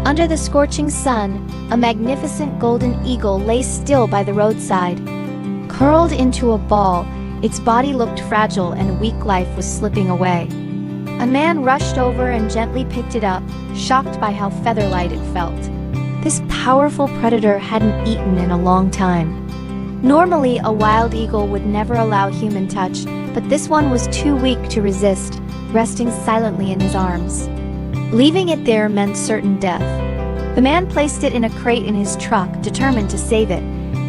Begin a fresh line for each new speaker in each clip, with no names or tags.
Under the scorching sun, a magnificent golden eagle lay still by the roadside. Curled into a ball, its body looked fragile and weak life was slipping away. A man rushed over and gently picked it up, shocked by how feather-light it felt. This powerful predator hadn't eaten in a long time. Normally, a wild eagle would never allow human touch, but this one was too weak to resist, resting silently in his arms. Leaving it there meant certain death. The man placed it in a crate in his truck, determined to save it.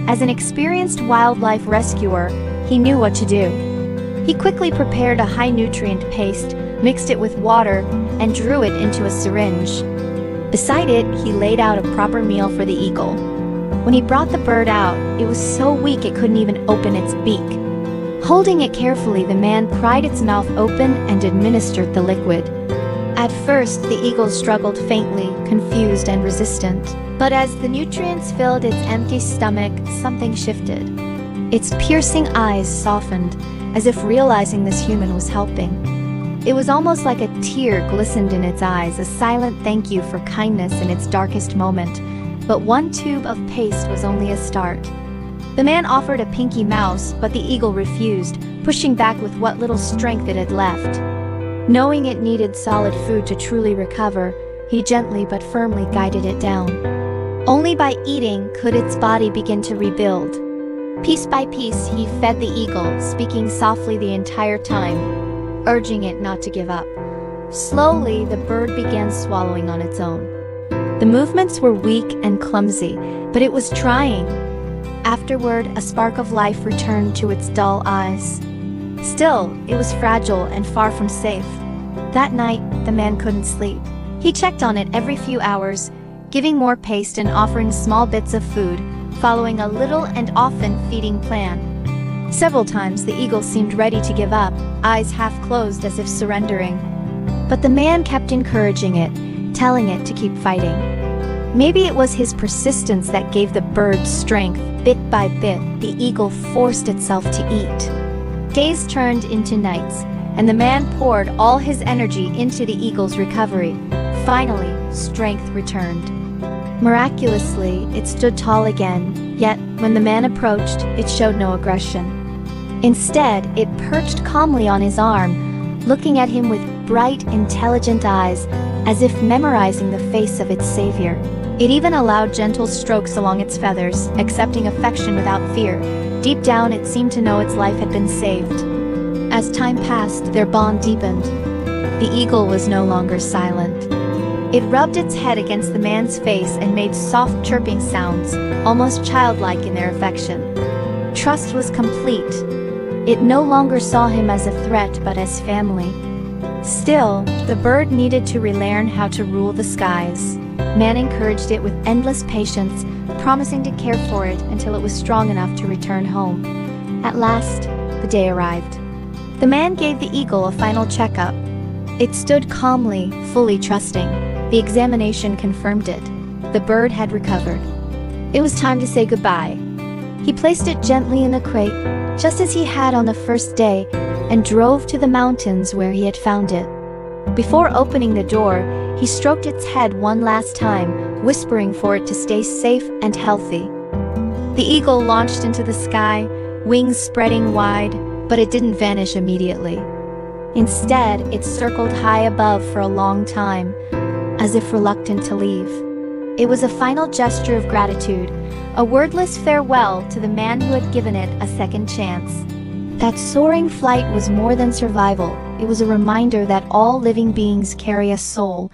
As an experienced wildlife rescuer, he knew what to do. He quickly prepared a high-nutrient paste, mixed it with water, and drew it into a syringe. Beside it, he laid out a proper meal for the eagle. When he brought the bird out, it was so weak it couldn't even open its beak. Holding it carefully, the man pried its mouth open and administered the liquid. At first, the eagle struggled faintly, confused and resistant. But as the nutrients filled its empty stomach, something shifted. Its piercing eyes softened, as if realizing this human was helping. It was almost like a tear glistened in its eyes, a silent thank you for kindness in its darkest moment. But one tube of paste was only a start. The man offered a pinky mouse, but the eagle refused, pushing back with what little strength it had left. Knowing it needed solid food to truly recover, he gently but firmly guided it down. Only by eating could its body begin to rebuild. Piece by piece, he fed the eagle, speaking softly the entire time, urging it not to give up. Slowly, the bird began swallowing on its own. The movements were weak and clumsy, but it was trying. Afterward, a spark of life returned to its dull eyes. Still, it was fragile and far from safe. That night, the man couldn't sleep. He checked on it every few hours, giving more paste and offering small bits of food, following a little and often feeding plan. Several times, the eagle seemed ready to give up, eyes half closed as if surrendering. But the man kept encouraging it, telling it to keep fighting. Maybe it was his persistence that gave the bird strength. Bit by bit, the eagle forced itself to eat. Days turned into nights, and the man poured all his energy into the eagle's recovery. Finally, strength returned. Miraculously, it stood tall again, yet when the man approached, it showed no aggression. Instead, it perched calmly on his arm, looking at him with bright, intelligent eyes, as if memorizing the face of its savior. It even allowed gentle strokes along its feathers, accepting affection without fear. Deep down, it seemed to know its life had been saved. As time passed, their bond deepened. The eagle was no longer silent. It rubbed its head against the man's face and made soft chirping sounds, almost childlike in their affection. Trust was complete. It no longer saw him as a threat, but as family. Still, the bird needed to relearn how to rule the skies. Man encouraged it with endless patience, promising to care for it until it was strong enough to return home. At last, the day arrived. The man gave the eagle a final checkup. It stood calmly, fully trusting. The examination confirmed it. The bird had recovered. It was time to say goodbye. He placed it gently in the crate, just as he had on the first day, and drove to the mountains where he had found it. Before opening the door, he stroked its head one last time, whispering for it to stay safe and healthy. The eagle launched into the sky, wings spreading wide, but it didn't vanish immediately. Instead, it circled high above for a long time, as if reluctant to leave. It was a final gesture of gratitude, a wordless farewell to the man who had given it a second chance. That soaring flight was more than survival. It was a reminder that all living beings carry a soul,